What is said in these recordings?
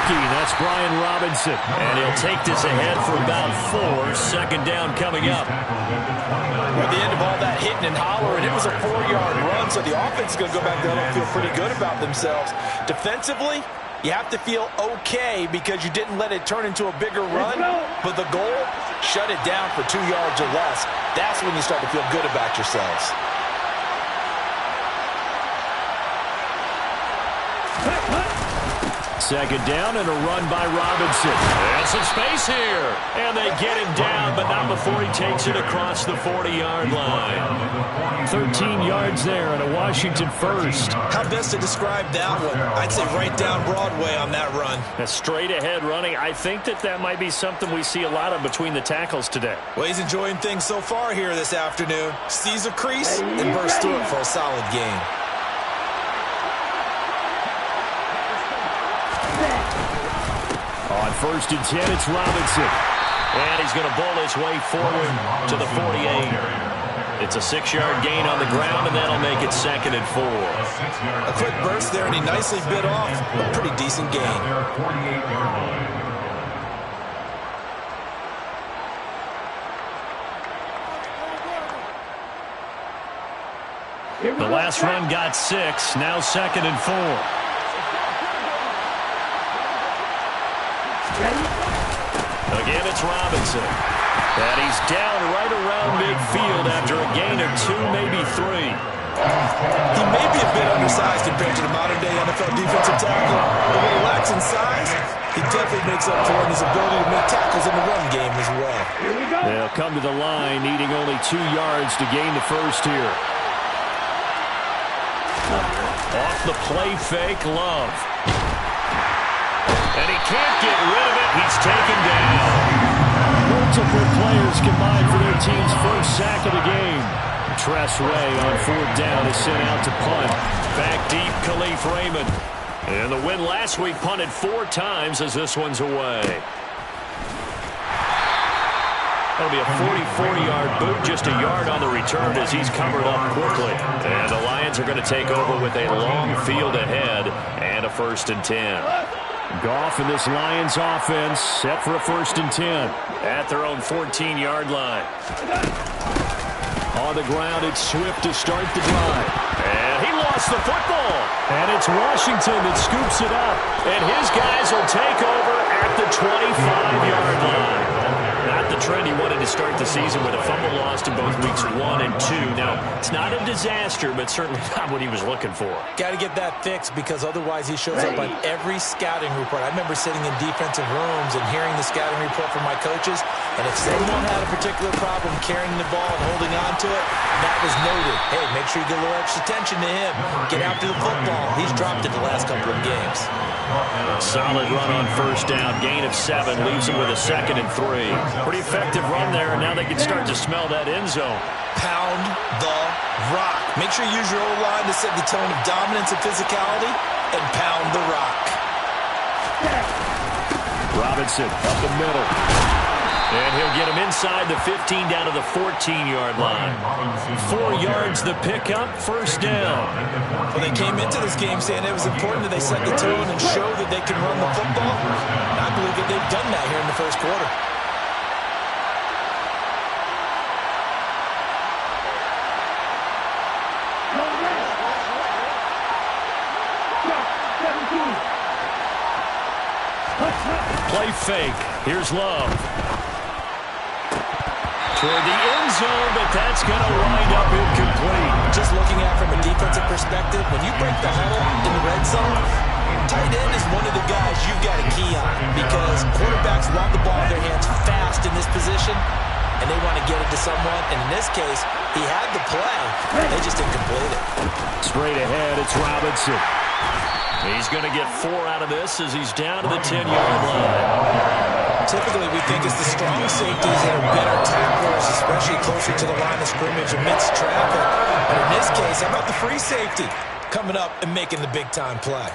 rookie. That's Brian Robinson. And he'll take this ahead for about 4. Second down coming up. At the end of all that hitting and hollering, it was a 4-yard run, so the offense is going to go back down and feel pretty good about themselves. Defensively, you have to feel okay because you didn't let it turn into a bigger run, but the goal, shut it down for 2 yards or less. That's when you start to feel good about yourselves. Second down and a run by Robinson. And some space here. And they get him down, but not before he takes it across the 40-yard line. 13 yards there and a Washington first. How best to describe that one? I'd say right down Broadway on that run. A straight-ahead running. I think that might be something we see a lot of between the tackles today. Well, he's enjoying things so far here this afternoon. Sees a crease and bursts through it for a solid gain. On 1st and 10, it's Robinson. And he's going to bowl his way forward to the 48. It's a 6-yard gain on the ground, and that'll make it 2nd and 4. A quick burst there, and he nicely bit off a pretty decent gain. The last run got 6, now 2nd and 4. Again, it's Robinson. And he's down right around midfield after a gain of 2, maybe 3. He may be a bit undersized compared to the modern-day NFL defensive tackle, but when he lacks in size, he definitely makes up for it in his ability to make tackles in the run game as well. They'll come to the line, needing only 2 yards to gain the first here. Off the play fake, Love. And he can't get rid of it. He's taken down. Multiple players combined for their team's first sack of the game. Tress Ray on 4th down is sent out to punt. Back deep, Khalif Raymond. And the win last week punted 4 times as this one's away. That'll be a 44-yard boot, just a yard on the return as he's covered up quickly. And the Lions are going to take over with a long field ahead and a 1st and 10. Goff and this Lions offense set for a 1st and 10 at their own 14-yard line. On the ground, it's Swift to start the drive. And he lost the football. And it's Washington that scoops it up. And his guys will take over at the 25-yard line. Not the trend he wanted to start the season with a fumble lost in both weeks 1 and 2. Now, it's not a disaster, but certainly not what he was looking for. Got to get that fixed because otherwise he shows up on every scouting report. I remember sitting in defensive rooms and hearing the scouting report from my coaches, and if someone had a particular problem carrying the ball and holding on to it, that was noted. Hey, make sure you get a little extra attention to him. Get after the football. He's dropped it the last couple of games. Solid run on 1st down. Gain of 7 leaves him with a 2nd and 3. Pretty effective run there, and now they can start to smell that end zone. Pound the rock. Make sure you use your O-line to set the tone of dominance and physicality, and pound the rock. Robinson up the middle. And he'll get him inside the 15 down to the 14-yard line. 4 yards the pickup, 1st down. Well, they came into this game saying it was important that they set the tone and show that they can run the football. And I believe that they've done that here in the 1st quarter. Play fake. Here's Love. Toward the end zone, but that's going to wind up incomplete. Just looking at it from a defensive perspective, when you break the huddle in the red zone, tight end is one of the guys you've got to key on because quarterbacks want the ball in their hands fast in this position, and they want to get it to someone. And in this case, he had the play. They just didn't complete it. Straight ahead, it's Robinson. He's going to get 4 out of this as he's down to the 10-yard line. Typically, we think it's the strong safeties that are better tacklers, especially closer to the line of scrimmage amidst traffic. But in this case, how about the free safety coming up and making the big-time play?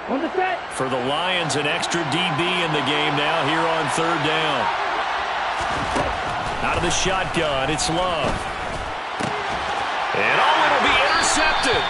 For the Lions, an extra DB in the game now here on third down. Out of the shotgun, it's Love. And it'll be intercepted.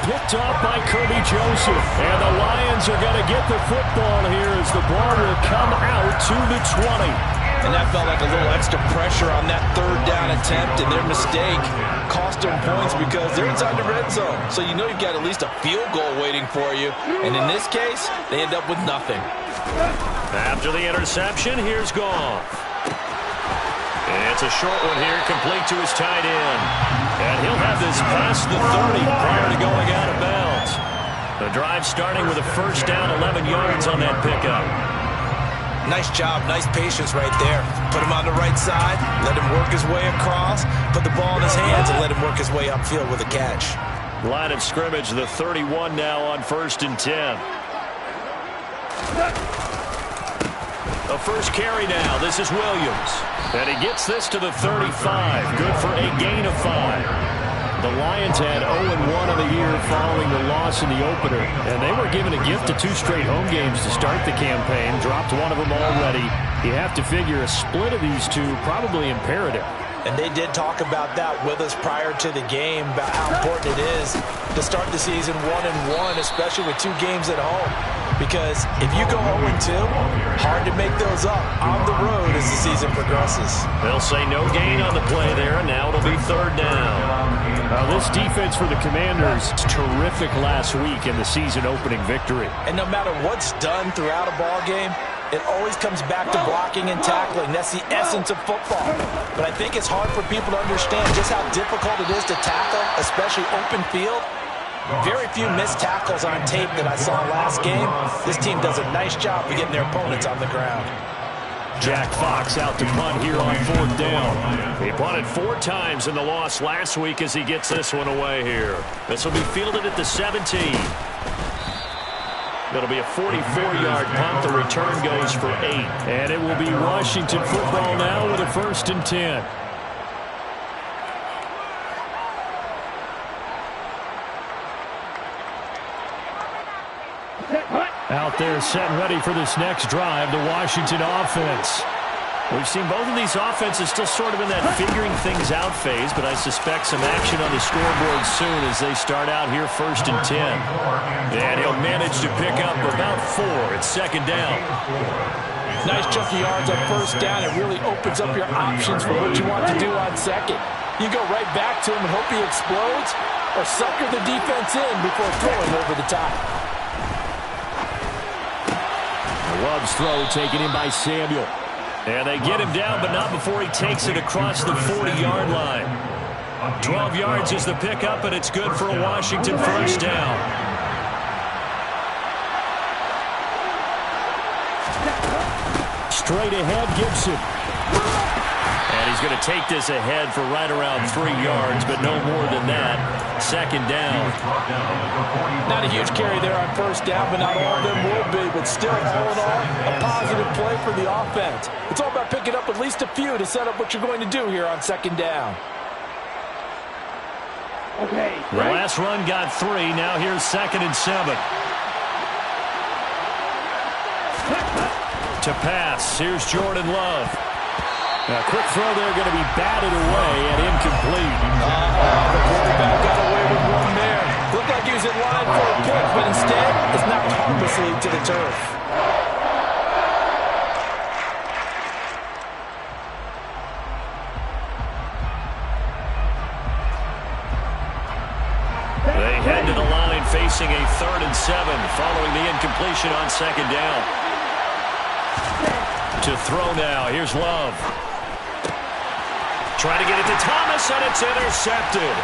Picked off by Kirby Joseph. And the Lions are going to get the football here as the ball will come out to the 20. And that felt like a little extra pressure on that third down attempt, and their mistake cost them points because they're inside the red zone. So you know you've got at least a field goal waiting for you. And in this case, they end up with nothing. After the interception, here's Goff. And it's a short one here, complete to his tight end. And he'll have this past the 30 prior to going out of bounds. The drive starting with a first down, 11 yards on that pickup. Nice job, nice patience right there. Put him on the right side, let him work his way across, put the ball in his hands, and let him work his way upfield with a catch. Line of scrimmage, the 31 now on 1st and 10. A first carry now. This is Williams. And he gets this to the 35. Good for a gain of 5. The Lions had 0-1 on the year following the loss in the opener. And they were given a gift of 2 straight home games to start the campaign. Dropped one of them already. You have to figure a split of these two probably imperative. And they did talk about that with us prior to the game, about how important it is to start the season 1-1, especially with 2 games at home. Because if you go 0-2, hard to make those up on the road as the season progresses. They'll say no gain on the play there, and now it'll be third down. This defense for the Commanders, terrific last week in the season-opening victory. And no matter what's done throughout a ball game, it always comes back to blocking and tackling. That's the essence of football. But I think it's hard for people to understand just how difficult it is to tackle, especially open field. Very few missed tackles on tape that I saw last game. This team does a nice job of getting their opponents on the ground. Jack Fox out to punt here on 4th down. He punted 4 times in the loss last week as he gets this one away here. This will be fielded at the 17. It'll be a 44-yard punt. The return goes for 8. And it will be Washington football now with a 1st and 10. Out there set and ready for this next drive, the Washington offense. We've seen both of these offenses still sort of in that figuring things out phase, but I suspect some action on the scoreboard soon as they start out here 1st and 10. And he'll manage to pick up about 4. It's 2nd down. Nice chunky yards on 1st down. It really opens up your options for what you want to do on 2nd. You go right back to him and hope he explodes, or sucker the defense in before throwing over the top. Love's throw taken in by Samuel. And they get him down, but not before he takes it across the 40-yard line. 12 yards is the pickup, and it's good for a Washington 1st down. Straight ahead, Gibson. And he's going to take this ahead for right around 3 yards, but no more than that. 2nd down. Not a huge carry there on 1st down, but not all of them will be. But still, all in all, a positive play for the offense. It's all about picking up at least a few to set up what you're going to do here on 2nd down. Okay. The last run got 3. Now here's 2nd and 7. To pass. Here's Jordan Love. A quick throw there, going to be batted away and incomplete. The quarterback got away with one there. Looked like he was in line for a pick, but instead, it's knocked harmlessly to the turf. They head to the line facing a 3rd and 7 following the incompletion on 2nd down. To throw now, here's Love. Trying to get it to Thomas, and it's intercepted.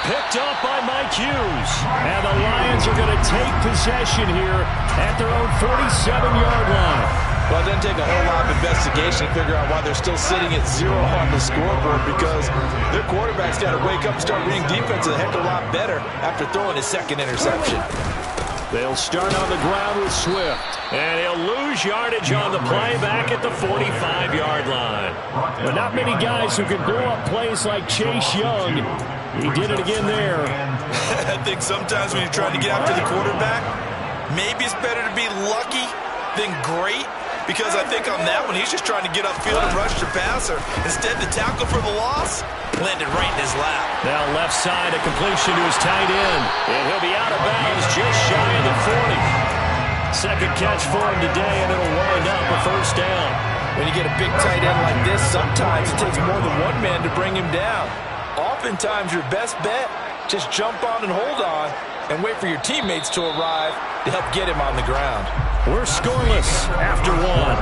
Picked up by Mike Hughes. And the Lions are going to take possession here at their own 47-yard line. Well, it doesn't take a whole lot of investigation to figure out why they're still sitting at 0 on the scoreboard, because their quarterback's got to wake up and start reading defense a heck of a lot better after throwing his 2nd interception. They'll start on the ground with Swift. And he'll lose yardage on the play back at the 45-yard line. But not many guys who can blow up plays like Chase Young. He did it again there. I think sometimes when you're trying to get after the quarterback, Maybe it's better to be lucky than great, because I think on that one, he's just trying to get upfield and rush the passer. Instead, the tackle for the loss landed right in his lap. Now left side, a completion to his tight end. And he'll be out of bounds just shy of the 40. Second catch for him today, and it'll wind up a first down. When you get a big tight end like this, sometimes it takes more than one man to bring him down. Oftentimes, your best bet, just jump on and hold on and wait for your teammates to arrive to help get him on the ground. We're scoreless after one.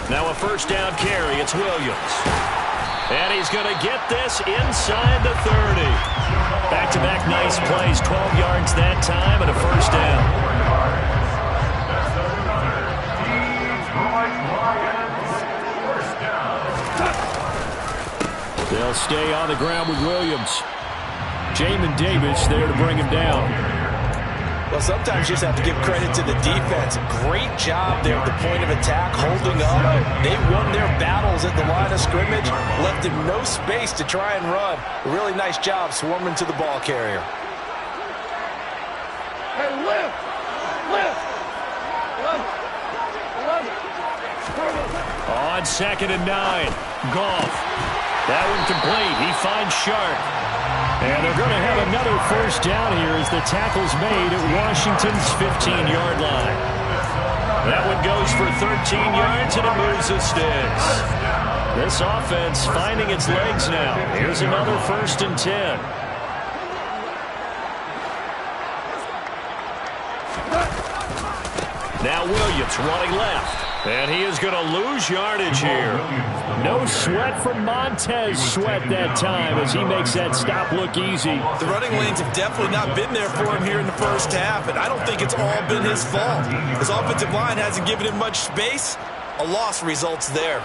Now a first down carry. It's Williams. And he's going to get this inside the 30. Back-to-back nice plays. 12 yards that time and a first down. They'll stay on the ground with Williams. Jamin Davis there to bring him down. Well, sometimes you just have to give credit to the defense. Great job there at the point of attack, holding up. They won their battles at the line of scrimmage, left him no space to try and run. A really nice job swarming to the ball carrier. Hey, lift! On 2nd and 9, Goff. That one complete. He finds Sharp. And they're going to have another first down here as the tackle's made at Washington's 15-yard line. That one goes for 13 yards, and it moves the sticks. This offense finding its legs now. Here's another 1st and 10. Now Williams running left. And he is going to lose yardage here. No sweat from Montez Sweat that time as he makes that stop look easy. The running lanes have definitely not been there for him here in the first half, and I don't think it's all been his fault. His offensive line hasn't given him much space. A loss results there.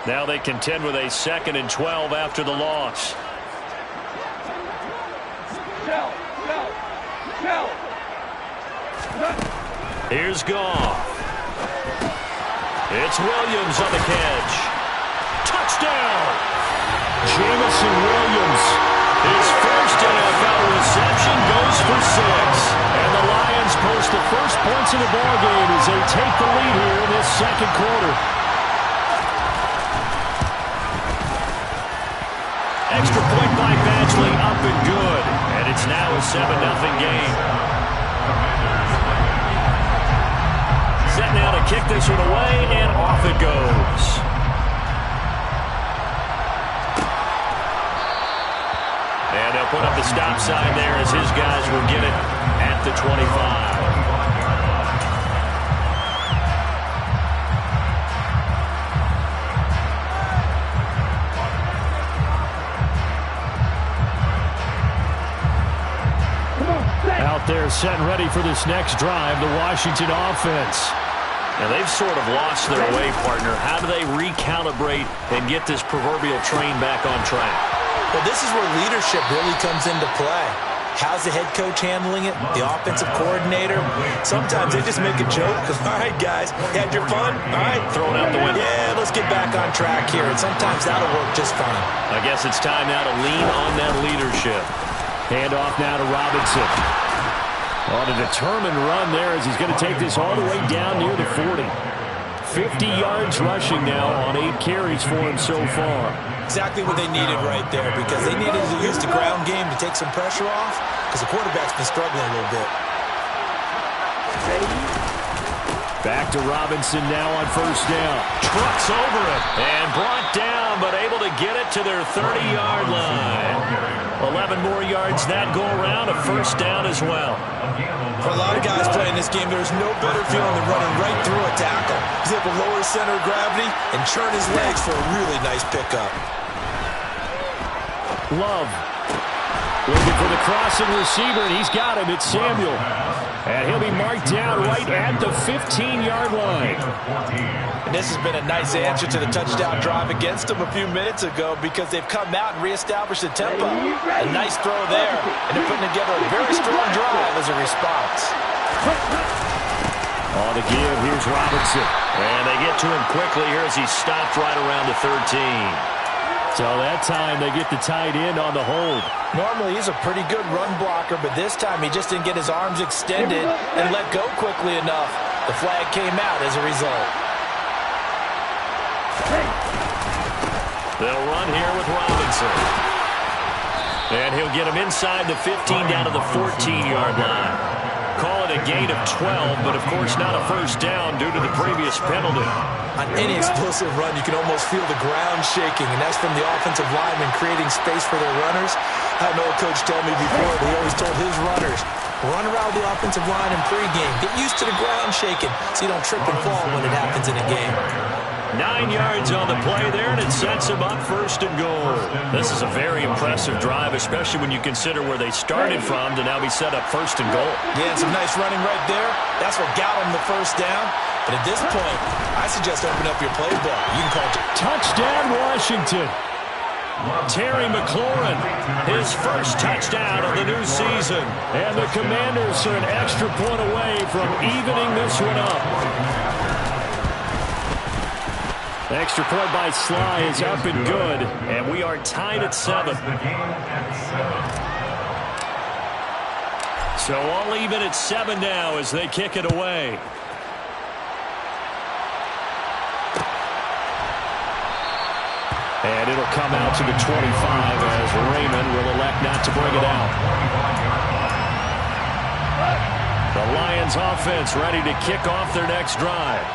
Now they contend with a 2nd and 12 after the loss. Here's Goff. It's Williams on the catch. Touchdown! Jamison Williams. His first NFL reception goes for 6. And the Lions post the first points of the ballgame as they take the lead here in this second quarter. Extra point by Badgley, up and good. And it's now a 7-0 game. Set now to kick this one away, and off it goes. And they'll put up the stop sign there as his guys will get it at the 25. Out there set and ready for this next drive, the Washington offense. And they've sort of lost their way, partner. How do they recalibrate and get this proverbial train back on track? Well, this is where leadership really comes into play. How's the head coach handling it? The offensive coordinator? Sometimes they just make a joke. All right, guys, had your fun? All right. Throw it out the window. Yeah, let's get back on track here. And sometimes that'll work just fine. I guess it's time now to lean on that leadership. Hand off now to Robinson. On a determined run there as he's going to take this all the way down near the 40. 50 yards rushing now on 8 carries for him so far. Exactly what they needed right there, because they needed to use the ground game to take some pressure off, because the quarterback's been struggling a little bit. Back to Robinson now on first down. Trucks over it and brought down, but able to get it to their 30-yard line. 11 more yards that go around, a first down as well. For a lot of guys playing this game, there's no better feeling than running right through a tackle. He's able to lower his center of gravity and churn his legs for a really nice pickup. Love. Looking for the crossing receiver, and he's got him. It's Samuel. And he'll be marked down right at the 15-yard line. And this has been a nice answer to the touchdown drive against them a few minutes ago because they've come out and reestablished the tempo. A nice throw there, and they're putting together a very strong drive as a response. On the give, here's Robinson. And they get to him quickly here as he's stopped right around the 13. So that time they get the tight end on the hold. Normally he's a pretty good run blocker, but this time he just didn't get his arms extended and let go quickly enough. The flag came out as a result. They'll run here with Robinson. And he'll get him inside the 15 down to the 14-yard line. Call it a gain of 12, but of course not a first down due to the previous penalty. On any explosive run, you can almost feel the ground shaking, and that's from the offensive linemen creating space for their runners. I had an old coach tell me before that he always told his runners, run around the offensive line in pregame. Get used to the ground shaking so you don't trip and fall when it happens in a game. 9 yards on the play there, and it sets them up first and goal. This is a very impressive drive, especially when you consider where they started from to now be set up first and goal. Yeah, some nice running right there. That's what got them the first down. But at this point, I suggest open up your playbook. You can call it touchdown, Washington. Terry McLaurin, his first touchdown of the new season. And the Commanders are an extra point away from evening this one up. The extra point by Sly is up and good, and we are tied at 7. So all even at 7 now as they kick it away. And it'll come out to the 25 as Raymond will elect not to bring it out. The Lions offense ready to kick off their next drive.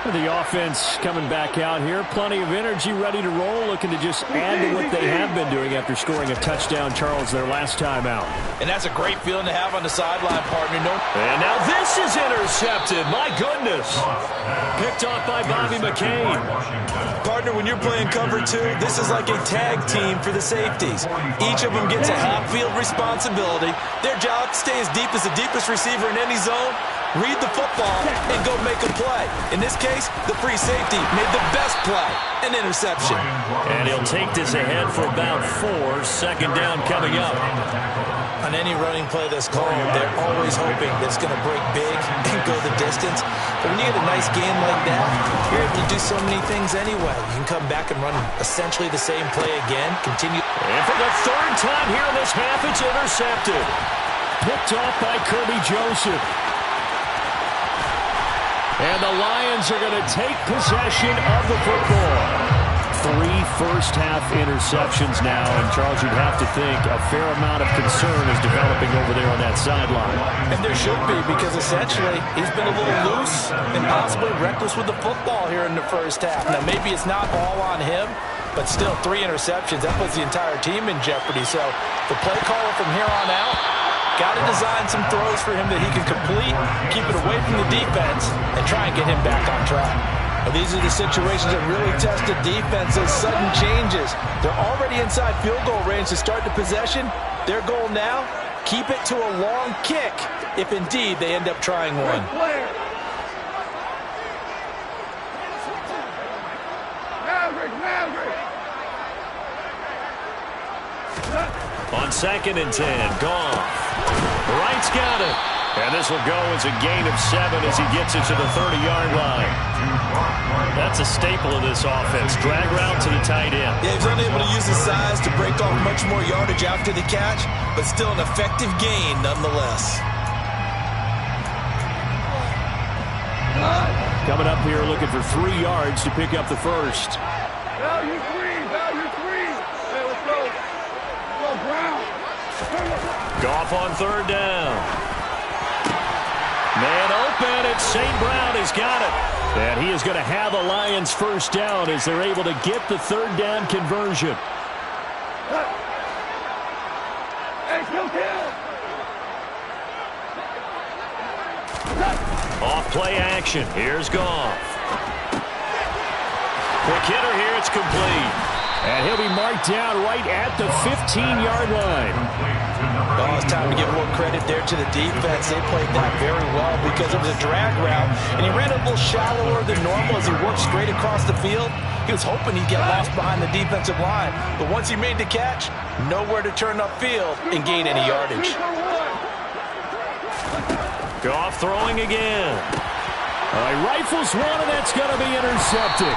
The offense coming back out here. Plenty of energy, ready to roll, looking to just add to what they have been doing after scoring a touchdown, Charles, their last time out. And that's a great feeling to have on the sideline, partner. And now this is intercepted. My goodness. Picked off by Bobby McCain. Partner, when you're playing cover 2, this is like a tag team for the safeties. Each of them gets a half-field responsibility. Their job, stay as deep as the deepest receiver in any zone, read the football, and go make a play. In this case, the free safety made the best play, an interception. And he'll take this ahead for about 4. Second down coming up. On any running play that's called, they're always hoping that it's going to break big and go the distance. But when you get a nice game like that, you're able to do so many things anyway. You can come back and run essentially the same play again, continue. And for the third time here in this half, it's intercepted. Picked off by Kirby Joseph. And the Lions are going to take possession of the football. 3 first-half interceptions now, and Charles, you'd have to think a fair amount of concern is developing over there on that sideline. And there should be, because essentially he's been a little loose and possibly reckless with the football here in the first half. Now, maybe it's not all on him, but still 3 interceptions. That puts the entire team in jeopardy. So the play caller from here on out got to design some throws for him that he can complete, keep it away from the defense, and try and get him back on track. But these are the situations that really test the defense, those sudden changes. They're already inside field goal range to start the possession. Their goal now, keep it to a long kick, if indeed they end up trying one. On 2nd and 10, Goff. Wright's got it. And this will go as a gain of 7 as he gets it to the 30-yard line. That's a staple of this offense. Drag route to the tight end. Yeah, he's unable to use his size to break off much more yardage after the catch, but still an effective gain nonetheless. Coming up here looking for 3 yards to pick up the first. Value 3, value 3. Hey, let's go. Let's go, Brown. Goff on 3rd down. Man open, and St. Brown has got it. And he is going to have the Lions first down as they're able to get the 3rd down conversion. Hey, kill. Off play action. Here's Goff. Quick hitter here. It's complete. And he'll be marked down right at the 15-yard line. Oh, it's time to give more credit there to the defense. They played that very well because it was a drag route, and he ran a little shallower than normal as he worked straight across the field. He was hoping he'd get lost behind the defensive line, but once he made the catch, nowhere to turn upfield and gain any yardage. Goff throwing again. He rifles one, and that's going to be intercepted.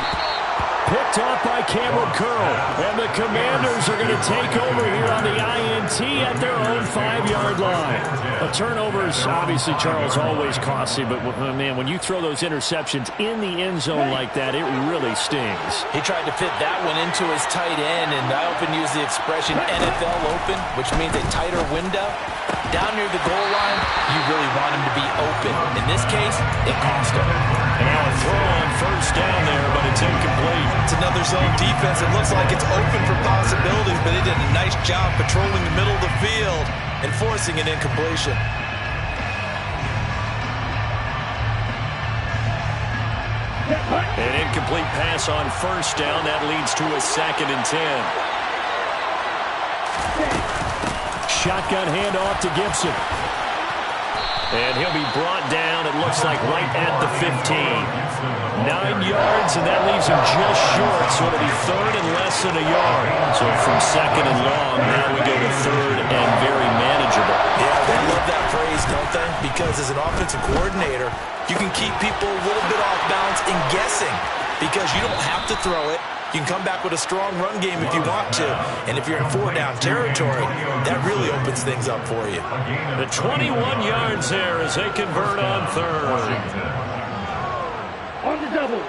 Picked off by Cameron Curl. And the Commanders are going to take over here on the INT at their own 5-yard line. A turnover is obviously, Charles, always costly, but, man, when you throw those interceptions in the end zone like that, it really stings. He tried to fit that one into his tight end, and I often use the expression NFL open, which means a tighter window. Down near the goal line, you really want him to be open. In this case, it cost him. And now a throw on first down there, but it's incomplete. It's another zone defense. It looks like it's open for possibilities, but they did a nice job patrolling the middle of the field and forcing an incompletion. An incomplete pass on first down. That leads to a 2nd and 10. Shotgun handoff to Gibson. And he'll be brought down, it looks like, right at the 15. 9 yards, and that leaves him just short. So it'll be 3rd and less than a yard. So from 2nd and long, now we go to 3rd and very manageable. Yeah, they love that phrase, don't they? Because as an offensive coordinator, you can keep people a little bit off balance and guessing because you don't have to throw it. You can come back with a strong run game if you want to. And if you're in 4-down territory, that really opens things up for you. The 21 yards there as they convert on 3rd. On the double.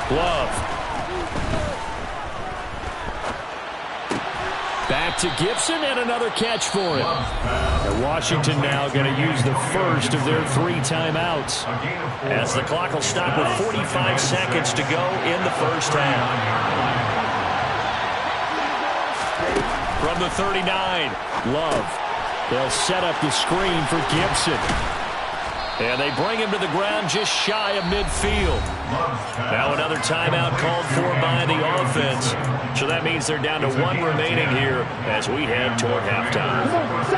Glove. Back to Gibson, and another catch for him. And Washington now going to use the first of their 3 timeouts, as the clock will stop with 45 seconds to go in the first half. From the 39, Love. They'll set up the screen for Gibson. And they bring him to the ground just shy of midfield. Now another timeout called for by the offense. So that means they're down to 1 remaining here as we head toward halftime.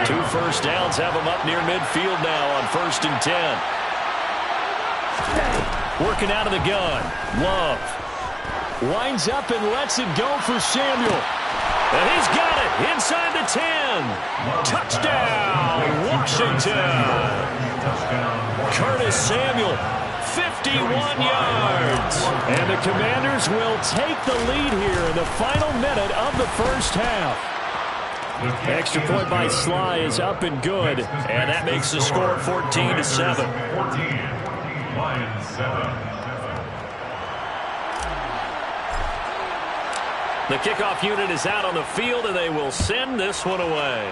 2 first downs have them up near midfield now on 1st and 10. Working out of the gun. Love. Winds up and lets it go for Samuel. And he's got it inside the 10. Touchdown, Washington. Curtis Samuel, 51 yards. And the Commanders will take the lead here in the final minute of the first half. Extra point by Sly is up and good. And that makes the score 14-7. The kickoff unit is out on the field, and they will send this one away.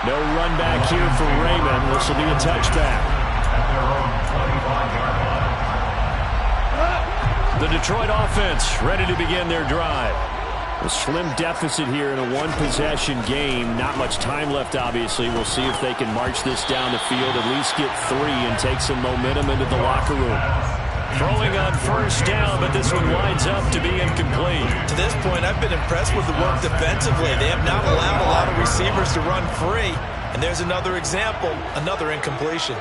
No run back here for Raymond. This will be a touchback. The Detroit offense ready to begin their drive. A slim deficit here in a 1-possession game. Not much time left, obviously. We'll see if they can march this down the field, at least get 3 and take some momentum into the locker room. Throwing on first down, but this one winds up to be incomplete. To this point, I've been impressed with the work defensively. They have not allowed a lot of receivers to run free. And there's another example, another incompletion.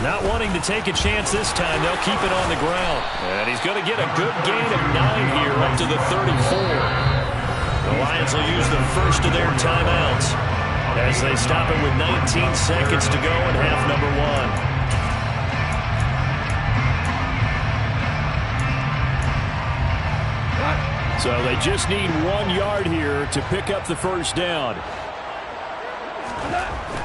Not wanting to take a chance this time, they'll keep it on the ground. And he's going to get a good gain of 9 here up to the 34. The Lions will use the first of their timeouts as they stop it with 19 seconds to go in half number 1. So they just need 1 yard here to pick up the first down.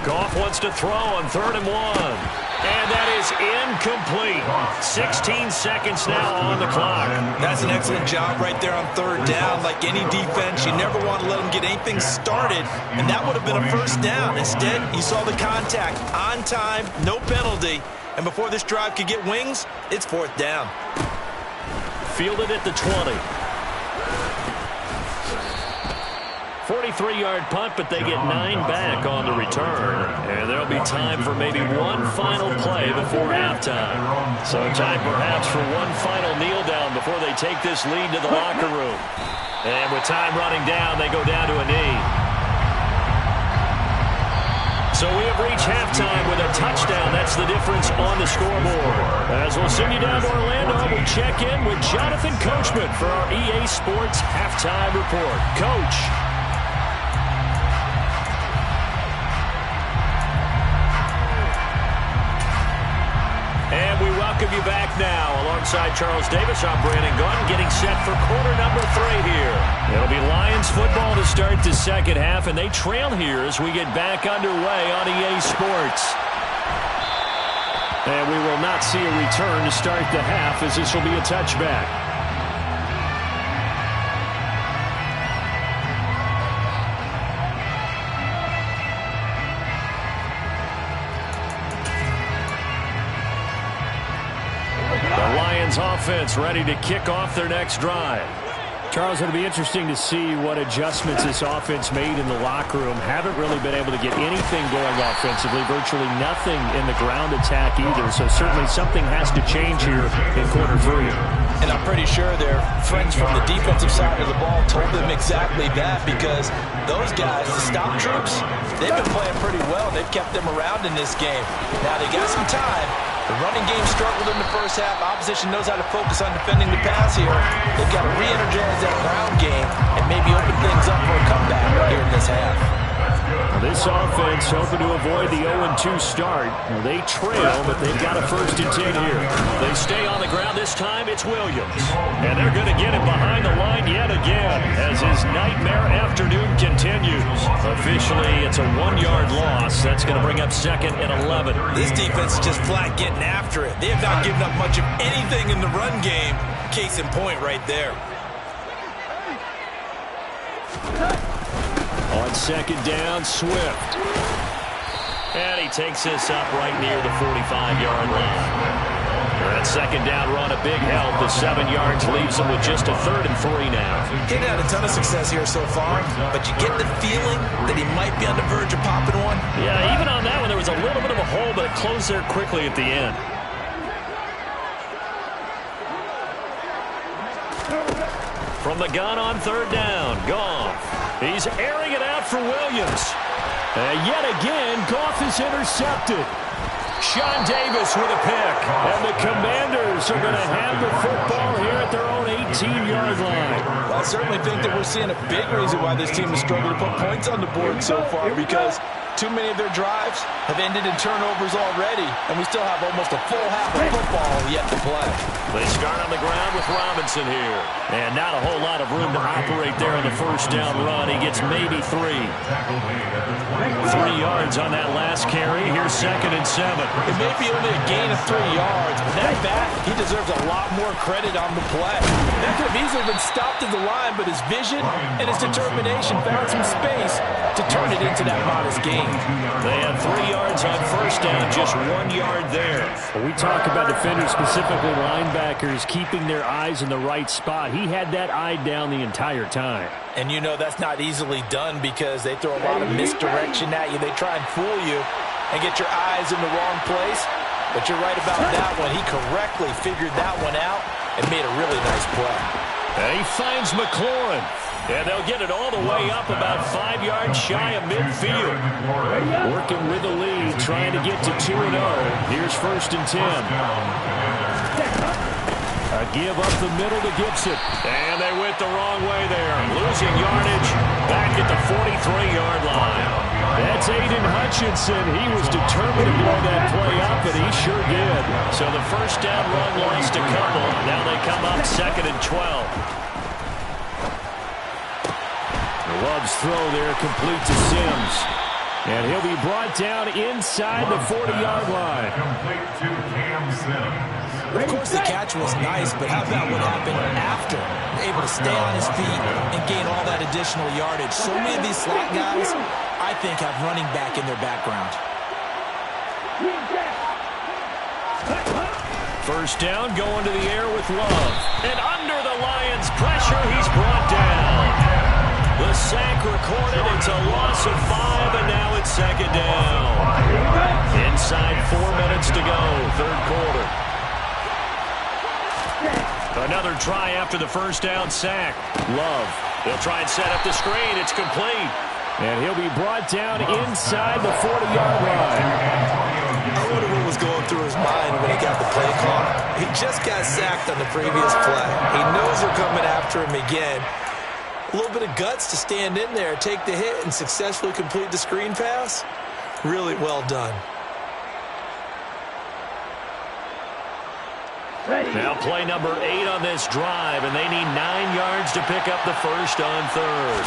Goff wants to throw on 3rd and 1. And that is incomplete. 16 seconds now on the clock. That's an excellent job right there on 3rd down. Like any defense, you never want to let them get anything started. And that would have been a first down. Instead, you saw the contact on time, no penalty. And before this drive could get wings, it's 4th down. Fielded at the 20. 43-yard punt, but they get 9 back on the return. And there'll be time for maybe one final play before halftime. So time perhaps for one final kneel down before they take this lead to the locker room. And with time running down, they go down to a knee. So we have reached halftime with a touchdown. That's the difference on the scoreboard. As we'll send you down to Orlando, we'll check in with Jonathan Coachman for our EA Sports Halftime Report. Coach. And we welcome you back now. Alongside Charles Davis, I'm Brandon Gaudin, getting set for quarter number 3 here. It'll be Lions football to start the second half, and they trail here as we get back underway on EA Sports. And we will not see a return to start the half, as this will be a touchback. Offense ready to kick off their next drive. Charles, it'll be interesting to see what adjustments this offense made in the locker room. Haven't really been able to get anything going offensively, virtually nothing in the ground attack either. So certainly something has to change here in quarter 3. And I'm pretty sure their friends from the defensive side of the ball told them exactly that, because those guys, the stop troops, they've been playing pretty well. They've kept them around in this game. Now they got some time. The running game struggled in the first half. Opposition knows how to focus on defending the pass here. They've got to re-energize that ground game and maybe open things up for a comeback here in this half. Well, this offense hoping to avoid the 0-2 start. Well, they trail, but they've got a 1st and 10 here. They stay on the ground this time. It's Williams. And they're going to get him behind the line yet again as his nightmare afternoon continues. Officially, it's a 1-yard loss. That's going to bring up 2nd and 11. This defense is just flat getting after it. They have not given up much of anything in the run game. Case in point right there. On 2nd down, Swift. And he takes this up right near the 45-yard line. That 2nd down run, a big help. The 7 yards leaves him with just a 3rd and 3 now. He's had a ton of success here so far, but you get the feeling that he might be on the verge of popping one. Yeah, even on that one, there was a little bit of a hole, but it closed there quickly at the end. From the gun on 3rd down, Goff. He's airing it out for Williams. And yet again, Goff is intercepted. Sean Davis with a pick. And the Commanders are going to have the football here at their own 18-yard line. Well, I certainly think that we're seeing a big reason why this team has struggled to put points on the board so far, because too many of their drives have ended in turnovers already, and we still have almost a full half of football yet to play. They start on the ground with Robinson here. And not a whole lot of room to operate there on the 1st down run. He gets maybe 3. 3 yards on that last carry. Here's 2nd and 7. It may be only a gain of 3 yards, but that back, he deserves a lot more credit on the play. That could have easily been stopped at the line, but his vision and his determination found some space to turn it into that modest gain. They have 3 yards on 1st down, just 1 yard there. When we talk about defenders, specifically linebackers, keeping their eyes in the right spot. He had that eye down the entire time. And you know that's not easily done, because they throw a lot of misdirection at you. They try and fool you and get your eyes in the wrong place. But you're right about that one. He correctly figured that one out and made a really nice play. And he finds McLaurin. And they'll get it all the way up about 5 yards shy of midfield. Working with the lead, trying to get to 2-0. Here's 1st and 10. A give up the middle to Gibson. And they went the wrong way there. Losing yardage back at the 43-yard line. That's Aiden Hutchinson. He was determined to blow that play up, and he sure did. So the 1st down run lost a couple. Now they come up 2nd and 12. Love's throw there complete to Sims. And he'll be brought down inside the 40-yard line. Of course, the catch was nice, but how about what happened after? Able to stay on his feet and gain all that additional yardage. So many of these slot guys, I think, have running back in their background. 1st down, going to the air with Love. And under the Lions' pressure, he's brought down. The sack recorded. It's a loss of 5, and now it's second down. Inside 4 minutes to go, third quarter. Another try after the first down sack. Love. They'll try and set up the screen. It's complete. And he'll be brought down inside the 40-yard line. I wonder what was going through his mind when he got the play call. He just got sacked on the previous play. He knows they're coming after him again. A little bit of guts to stand in there, take the hit, and successfully complete the screen pass. Really well done. Now play number 8 on this drive, and they need 9 yards to pick up the first on third.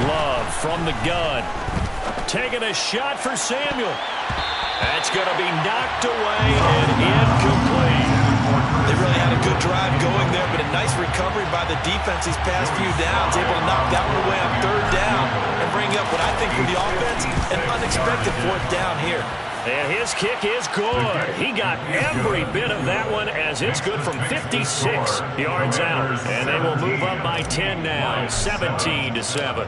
Love from the gun. Taking a shot for Samuel. That's going to be knocked away and incomplete. They really had a good drive going there, but a nice recovery by the defense these past few downs, able to knock that one away on third down and bring up what I think for the offense, an unexpected fourth down here. And his kick is good. He got every bit of that one as it's good from 56 yards out. And they will move up by 10 now, 17-7.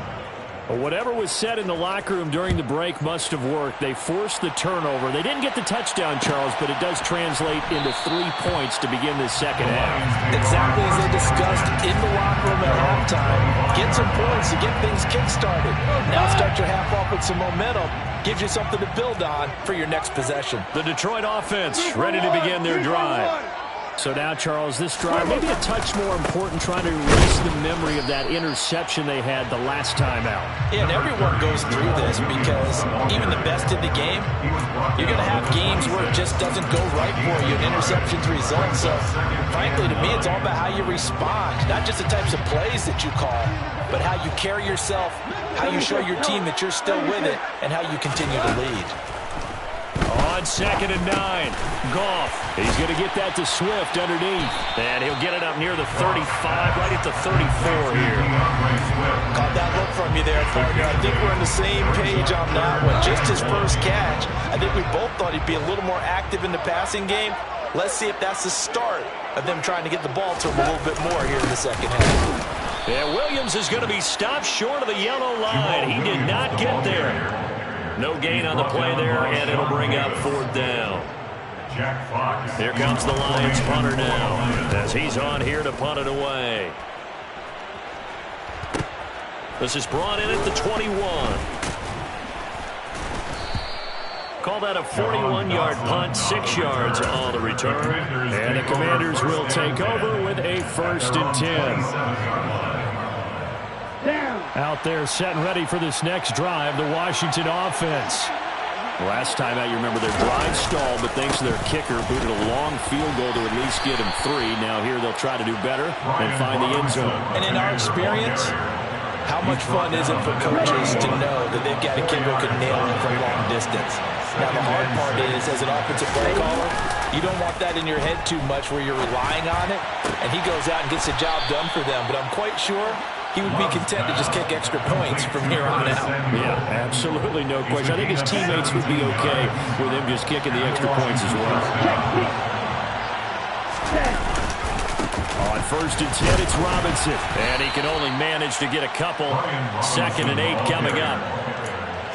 Well, whatever was said in the locker room during the break must have worked. They forced the turnover. They didn't get the touchdown, Charles, but it does translate into 3 points to begin this second half. Exactly as they discussed in the locker room at halftime. Get some points to get things kick-started. Now start your half off with some momentum. Gives you something to build on for your next possession. The Detroit offense ready to begin their drive. So now, Charles, this drive maybe a touch more important, trying to erase the memory of that interception they had the last time out. Yeah, and everyone goes through this because even the best in the game, you're going to have games where it just doesn't go right for you, and interceptions result. So, frankly, to me, it's all about how you respond, not just the types of plays that you call, but how you carry yourself, how you show your team that you're still with it, and how you continue to lead. On 2nd and 9, Goff. He's going to get that to Swift underneath. And he'll get it up near the 35, right at the 34 here. Caught that look from you there, partner. I think we're on the same page on that one. Just his first catch. I think we both thought he'd be a little more active in the passing game. Let's see if that's the start of them trying to get the ball to him a little bit more here in the second half. And Williams is going to be stopped short of the yellow line. He did not get there. No gain on the play there, and it'll bring up 4th down. Here comes the Lions punter now, as he's on here to punt it away. This is brought in at the 21. Call that a 41-yard punt, 6 yards on the return. And the Commanders will take over with a 1st and 10. Out there set and ready for this next drive, the Washington offense. Last time out, you remember their drive stalled, but thanks to their kicker, booted a long field goal to at least get him 3. Now here they'll try to do better and find the end zone. And in our experience, how much fun is it for coaches to know that they've got a kid who can nail it from long distance? Now the hard part is, as an offensive play caller, you don't want that in your head too much where you're relying on it, and he goes out and gets the job done for them. But I'm quite sure he would be content to just kick extra points from here on out. Yeah, absolutely no question. I think his teammates would be okay with him just kicking the extra points as well. On 1st and 10, it's Robinson. And he can only manage to get a couple. 2nd and 8 coming up.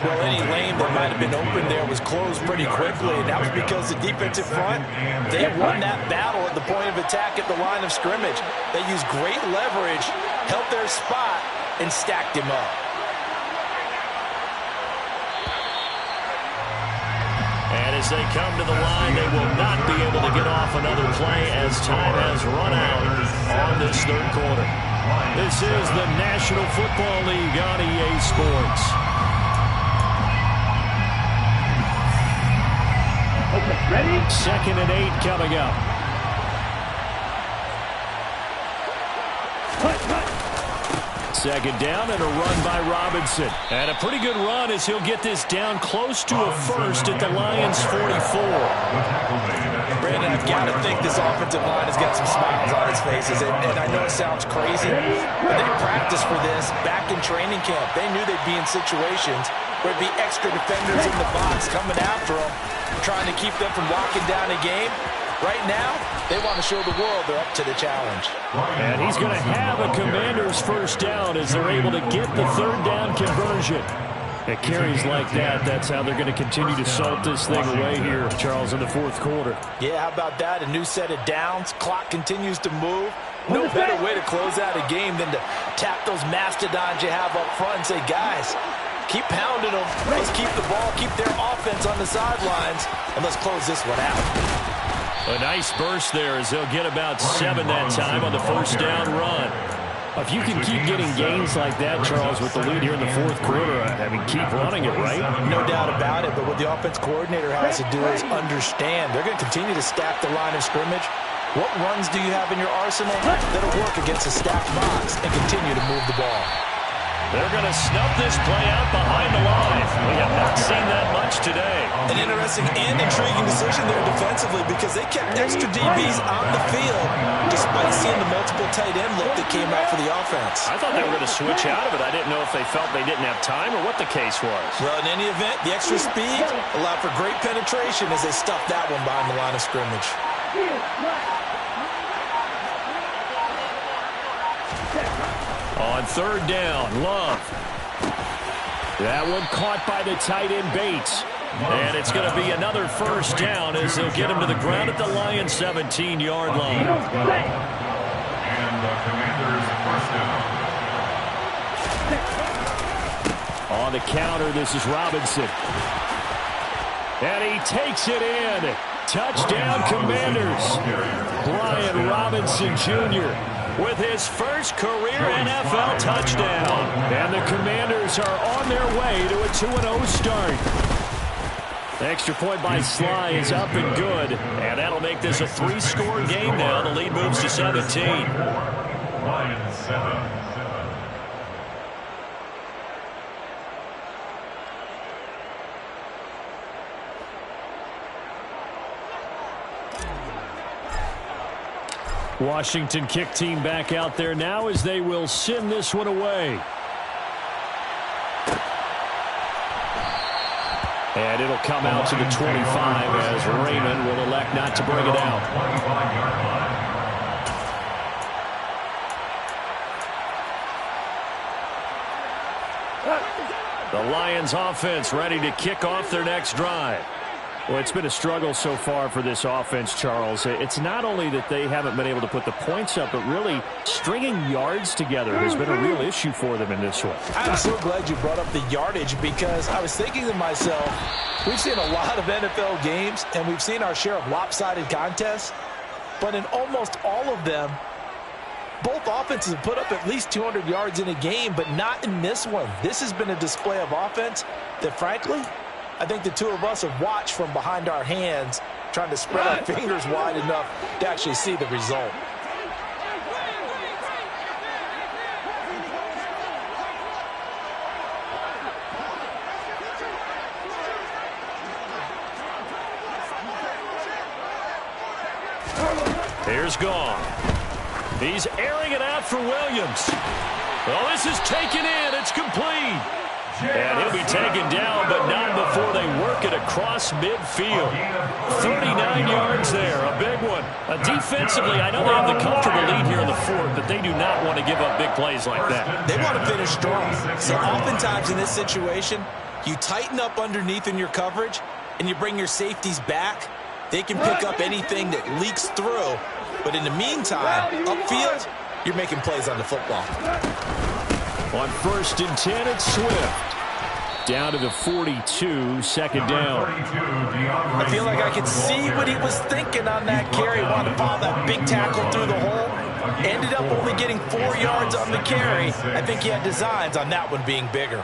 Well, any lane that might have been open there was closed pretty quickly, and that was because the defensive front, they won that battle at the point of attack at the line of scrimmage. They used great leverage, held their spot, and stacked him up. And as they come to the line, they will not be able to get off another play as time has run out on this third quarter. This is the National Football League on EA Sports. Okay, ready? 2nd and 8 coming up. Second down and a run by Robinson. And a pretty good run as he'll get this down close to a first at the Lions' 44. Brandon, I've got to think this offensive line has got some smiles on its faces. And I know it sounds crazy, but they practiced for this back in training camp. They knew they'd be in situations where it'd be extra defenders in the box coming after them, trying to keep them from locking down a game. Right now, they want to show the world they're up to the challenge. And he's going to have a Commanders first down as they're able to get the third down conversion. It carries like that. That's how they're going to continue to salt this thing away here, Charles, in the fourth quarter. Yeah, how about that? A new set of downs. Clock continues to move. No better way to close out a game than to tap those mastodons you have up front and say, guys, keep pounding them. Let's keep the ball, keep their offense on the sidelines, and let's close this one out. A nice burst there as they'll get about 7 that time on the first down run. If you can keep getting gains like that, Charles, with the lead here in the fourth quarter, I mean, keep running it, right? No doubt about it, but what the offense coordinator has to do is understand. They're going to continue to stack the line of scrimmage. What runs do you have in your arsenal that'll work against a stacked box and continue to move the ball? They're going to snuff this play out behind the line. We have not seen that much today. An interesting and intriguing decision there defensively because they kept extra DBs on the field despite seeing the multiple tight end look that came out for the offense. I thought they were going to switch out of it. I didn't know if they felt they didn't have time or what the case was. Well, in any event, the extra speed allowed for great penetration as they stuffed that one behind the line of scrimmage. On third down, Love. That one caught by the tight end Bates. And it's going to be another first down as they'll get him to the ground at the Lions' 17-yard line. And the Commanders' first down. On the counter, this is Robinson. And he takes it in. Touchdown, Commanders. Brian Robinson Jr. with his first career NFL touchdown. And the Commanders are on their way to a 2-0 start. The extra point by Sly is up and good. And that'll make this a 3-score game now. The lead moves to 17. Lions 7. Washington kick team back out there now as they will send this one away. And it'll come out to the 25 as Raymond will elect not to bring it out. The Lions offense ready to kick off their next drive. Well, it's been a struggle so far for this offense, Charles. It's not only that they haven't been able to put the points up, but really stringing yards together has been a real issue for them in this one. I'm so glad you brought up the yardage because I was thinking to myself, we've seen a lot of NFL games and we've seen our share of lopsided contests, but in almost all of them, both offenses have put up at least 200 yards in a game, but not in this one. This has been a display of offense that, frankly, I think the two of us have watched from behind our hands, trying to spread our fingers wide enough to actually see the result. Here's Gone. He's airing it out for Williams. Well, this is taken in. It's complete. And he'll be taken down, but not before they work it across midfield. 39 yards there, a big one. Defensively, I know they have the comfortable lead here in the fourth, but they do not want to give up big plays like that. They want to finish strong. So oftentimes in this situation, you tighten up underneath in your coverage, and you bring your safeties back. They can pick up anything that leaks through. But in the meantime, upfield, you're making plays on the football. On 1st and 10, it's Swift. Down to the 42, second down. I feel like I could see what he was thinking on that carry. Wanted to follow that big tackle through the hole. Ended up only getting 4 yards on the carry. I think he had designs on that one being bigger.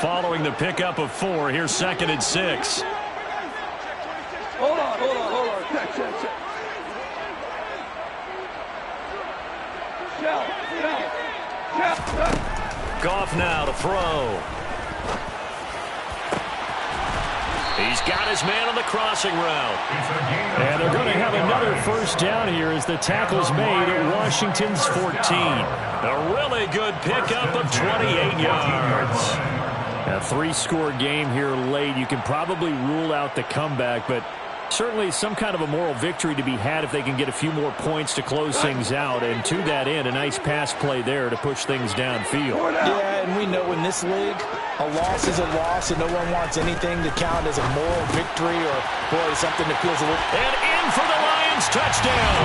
Following the pickup of 4, here's 2nd and 6. Hold on. Check. Goff now to throw. He's got his man on the crossing route. And they're going to have another first down here as the tackle's made at Washington's 14. A really good pickup of 28 yards. A 3-score game here late. You can probably rule out the comeback, but certainly some kind of a moral victory to be had if they can get a few more points to close things out. And to that end, a nice pass play there to push things downfield. Yeah, and we know in this league, a loss is a loss, and no one wants anything to count as a moral victory or, boy, something that feels a little... And in for the Lions touchdown.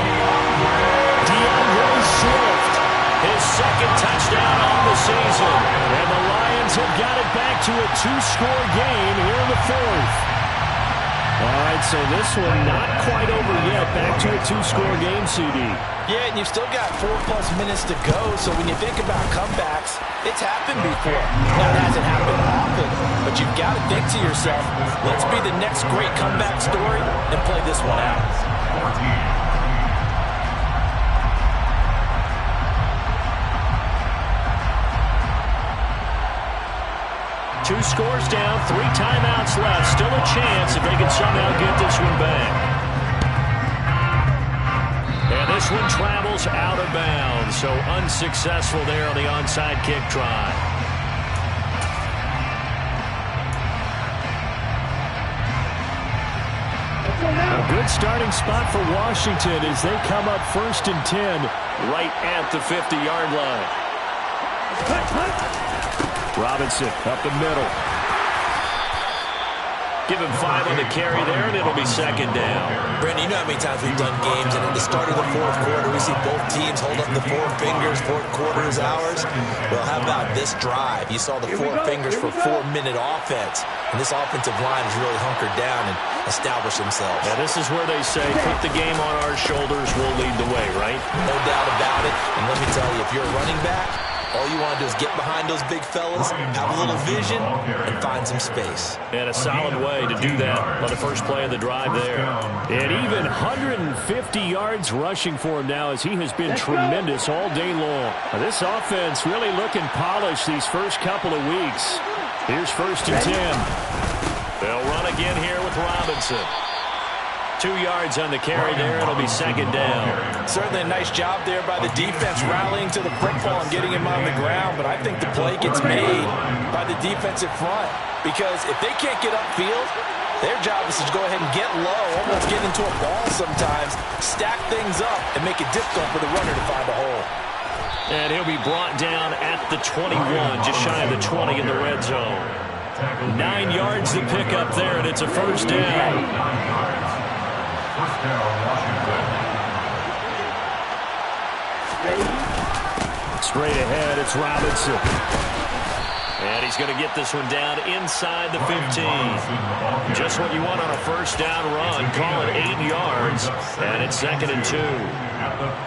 DeAndre Swift. His second touchdown on the season. And the Lions have got it back to a 2-score game here in the fourth. All right, so this one not quite over yet. Back to a 2-score game, CD. Yeah, and you've still got 4+ minutes to go, so when you think about comebacks, it's happened before. Now, it hasn't happened often, but you've got to think to yourself, let's be the next great comeback story and play this one out. 2 scores down, 3 timeouts left. Still a chance if they can somehow get this one back. And this one travels out of bounds, so unsuccessful there on the onside kick try. A good starting spot for Washington as they come up 1st and 10. Right at the 50-yard line. Robinson up the middle. Give him 5 on the carry there, and it'll be 2nd down. Brandon, you know how many times we've done games, and at the start of the 4th quarter, we see both teams hold up the 4 fingers, 4th quarter is ours. Well, how about this drive? You saw the 4 fingers for 4-minute offense, and this offensive line has really hunkered down and established themselves. Yeah, this is where they say, put the game on our shoulders, we'll lead the way, right? No doubt about it, and let me tell you, if you're a running back, all you want to do is get behind those big fellas, have a little vision, and find some space. And a solid way to do that on the first play of the drive there. And even 150 yards rushing for him now as he has been tremendous all day long. This offense really looking polished these first couple of weeks. Here's 1st and 10. They'll run again here with Robinson. 2 yards on the carry there. It'll be 2nd down. Certainly a nice job there by the defense rallying to the football and getting him on the ground, but I think the play gets made by the defensive front because if they can't get upfield, their job is to go ahead and get low, almost get into a ball sometimes, stack things up, and make it difficult for the runner to find a hole. And he'll be brought down at the 21, just shy of the 20 in the red zone. 9 yards to pick up there, and it's a 1st down. First down, Washington. Straight ahead, it's Robinson. And he's going to get this one down inside the 15. Just what you want on a 1st down run. Call it 8 yards, and it's 2nd and 2.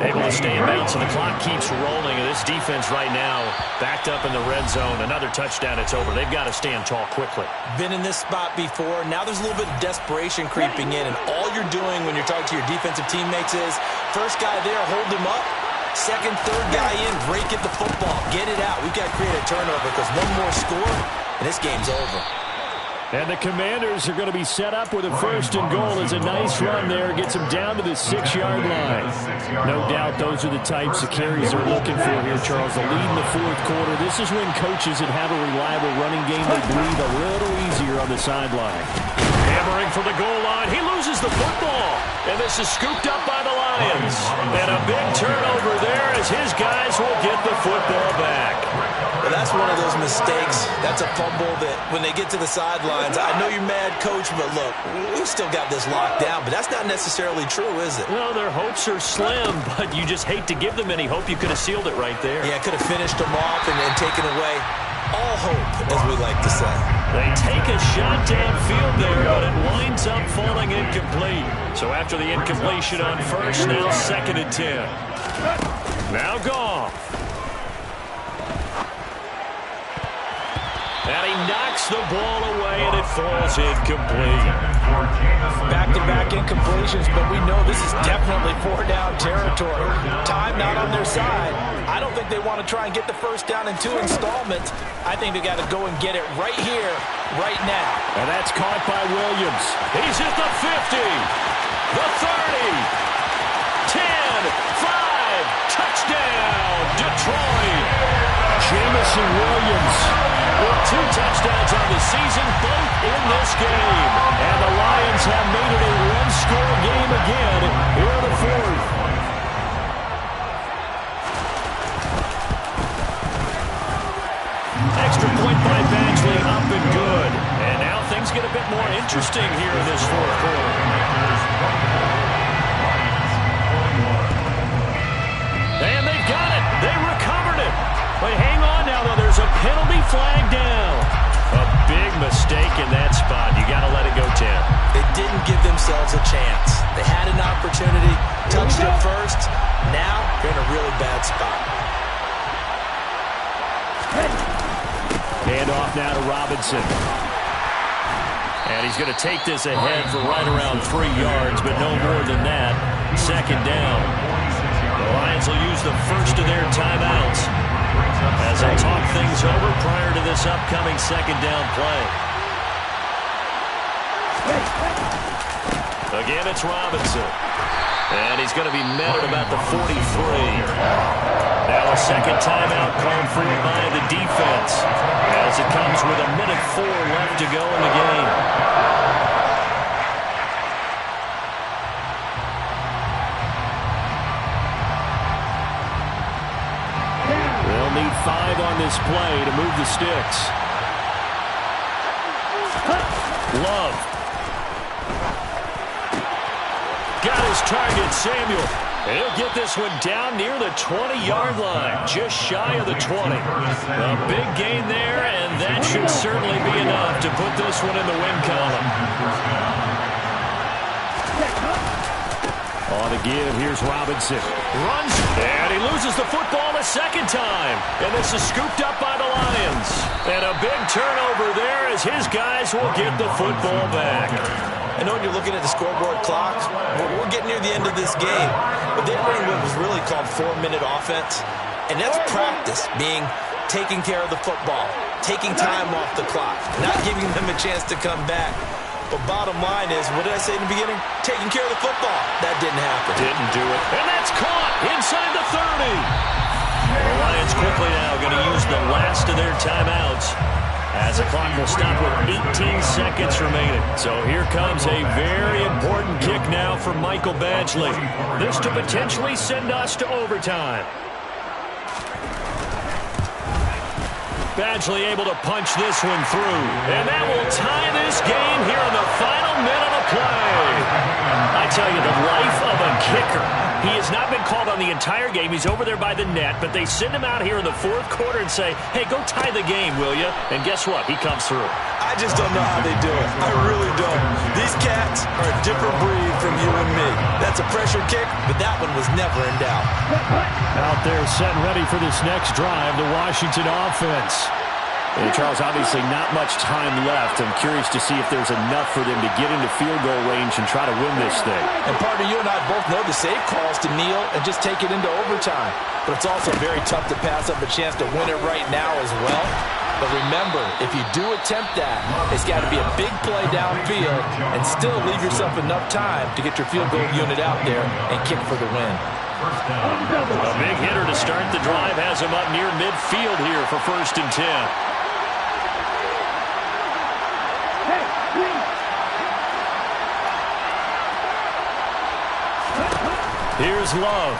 Able to stay in bounds, and the clock keeps rolling. And this defense right now backed up in the red zone. Another touchdown, it's over. They've got to stand tall quickly. Been in this spot before. Now there's a little bit of desperation creeping in, and all you're doing when you're talking to your defensive teammates is first guy there, hold him up. Second, third guy in, break at the football. Get it out. We've got to create a turnover because one more score, and this game's over. And the Commanders are going to be set up with a 1st and goal as a nice run there. Gets them down to the 6-yard line. No doubt those are the types of carries they're looking for here, Charles. The lead in the 4th quarter. This is when coaches that have a reliable running game, they breathe a little easier on the sideline. Hammering for the goal line. He loses the football. And this is scooped up by the Lions. And a big turnover there as his guys will get the football back. Well, that's one of those mistakes. That's a fumble that when they get to the sidelines, I know you're mad, Coach, but look, we've still got this locked down. But that's not necessarily true, is it? No, their hopes are slim, but you just hate to give them any hope. You could have sealed it right there. Yeah, could have finished them off and taken away all hope, as we like to say. They take a shot downfield there, but it winds up falling incomplete. So after the incompletion on 1st, now 2nd and 10. Now Goff. And he knocks the ball away, and it falls incomplete. Back-to-back incompletions, but we know this is definitely four-down territory. Time not on their side. I don't think they want to try and get the first down in 2 installments. I think they got to go and get it right here, right now. And that's caught by Williams. He's at the 50, the 30, 10, 5, touchdown, Detroit. Jamison Williams with 2 touchdowns on the season, both in this game. And the Lions have made it a one-score game again here in the 4th. Extra point by Badgley, up and good. And now things get a bit more interesting here in this 4th quarter. And they've got it. They recovered it. But hang on now, though. There's a penalty flag down. A big mistake in that spot. You got to let it go, Tim. They didn't give themselves a chance. They had an opportunity, touched it first. Now they're in a really bad spot. Hand off now to Robinson. And he's going to take this ahead for right around 3 yards, but no more than that. 2nd down. The Lions will use the first of their timeouts as they talk things over prior to this upcoming 2nd down play. Again, it's Robinson. And he's going to be met at about the 43. Now a 2nd timeout called for by the defense as it comes with 1:04 left to go in the game. They'll need 5 on this play to move the sticks. Love. Got his target, Samuel. He'll get this one down near the 20-yard line, just shy of the 20. A big gain there, and that should certainly be enough to put this one in the win column. On the give, here's Robinson. Runs, and he loses the football a 2nd time. And this is scooped up by the Lions. And a big turnover there as his guys will get the football back. I know when you're looking at the scoreboard clock, we're getting near the end of this game. But they ran what was really called 4-minute offense. And that's practice, being taking care of the football, taking time off the clock, not giving them a chance to come back. But bottom line is, what did I say in the beginning? Taking care of the football. That didn't happen. Didn't do it. And that's caught inside the 30. The Lions quickly now going to use the last of their timeouts as the clock will stop with 18 seconds remaining. So here comes a very important kick now for Michael Badgley. This to potentially send us to overtime. Badgley able to punch this one through. And that will tie this game here in the final minute of play. I tell you, the life of a kicker. He has not been called on the entire game. He's over there by the net, but they send him out here in the 4th quarter and say, hey, go tie the game, will you? And guess what? He comes through. I just don't know how they do it. I really don't. These cats are a different breed from you and me. That's a pressure kick, but that one was never in doubt. Out there set and ready for this next drive, the Washington offense. And Charles, obviously not much time left. I'm curious to see if there's enough for them to get into field goal range and try to win this thing. And partner, you and I both know the safe calls to kneel and just take it into overtime. But it's also very tough to pass up a chance to win it right now as well. But remember, if you do attempt that, it's got to be a big play downfield and still leave yourself enough time to get your field goal unit out there and kick for the win. A big hitter to start the drive has him up near midfield here for 1st and 10. Here's Love.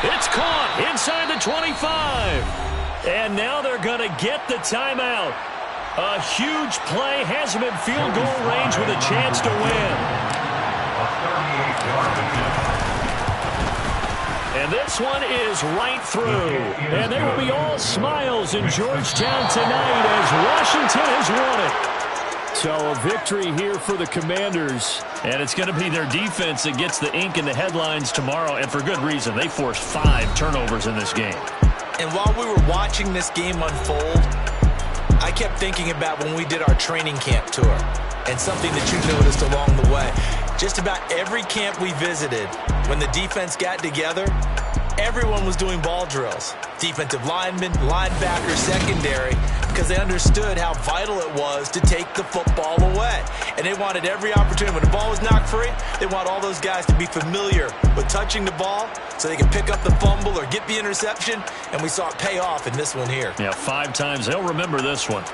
It's caught inside the 25. And now they're going to get the timeout. A huge play has him in field goal range with a chance to win. And this one is right through. And they will be all smiles in Georgetown tonight as Washington has won it. So a victory here for the Commanders. And it's going to be their defense that gets the ink in the headlines tomorrow, and for good reason. They forced 5 turnovers in this game. And while we were watching this game unfold, I kept thinking about when we did our training camp tour and something that you noticed along the way. Just about every camp we visited, when the defense got together, everyone was doing ball drills. Defensive linemen, linebackers, secondary, because they understood how vital it was to take the football away. And they wanted every opportunity. When the ball was knocked free, they want all those guys to be familiar with touching the ball so they can pick up the fumble or get the interception. And we saw it pay off in this one here. Yeah, 5 times. They'll remember this one.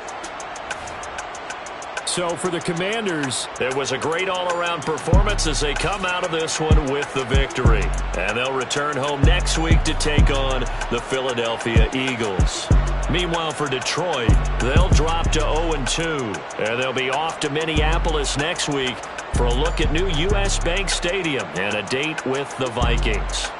So for the Commanders, it was a great all-around performance as they come out of this one with the victory. And they'll return home next week to take on the Philadelphia Eagles. Meanwhile, for Detroit, they'll drop to 0-2. And they'll be off to Minneapolis next week for a look at new U.S. Bank Stadium and a date with the Vikings.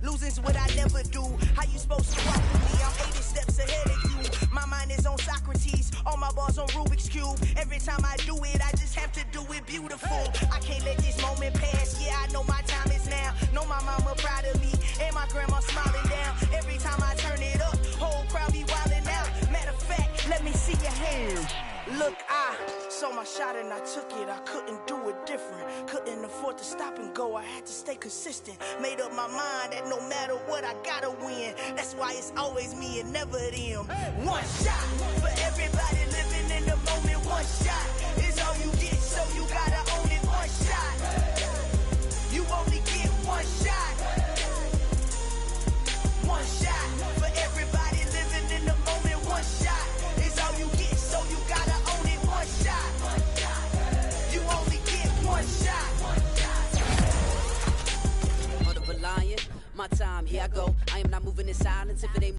Losing's what I never do. How you supposed to walk with me? I'm 80 steps ahead of you. My mind is on Socrates. All my balls on Rubik's Cube. Every time I do it, I just have to do it beautiful. I can't let this moment pass. Yeah, I know my time is now. Know my mama proud of me. And my grandma smiling down. Every time I turn it up, whole crowd be wilding out. Matter of fact, let me see your hands. Look, I saw my shot and I took it. I couldn't do it different. Couldn't afford to stop and go. I had to stay consistent. Made up my mind that no matter what, I gotta win. That's why it's always me and never them. One shot for everybody living in the moment. One shot is all you get, so you gotta own it. One shot. You only get one shot. One shot for everybody living in the moment. One shot is all you get, so you gotta own it. One shot. You only get one shot. Heart of a lion, my time, here I go. I am not moving in silence if it ain't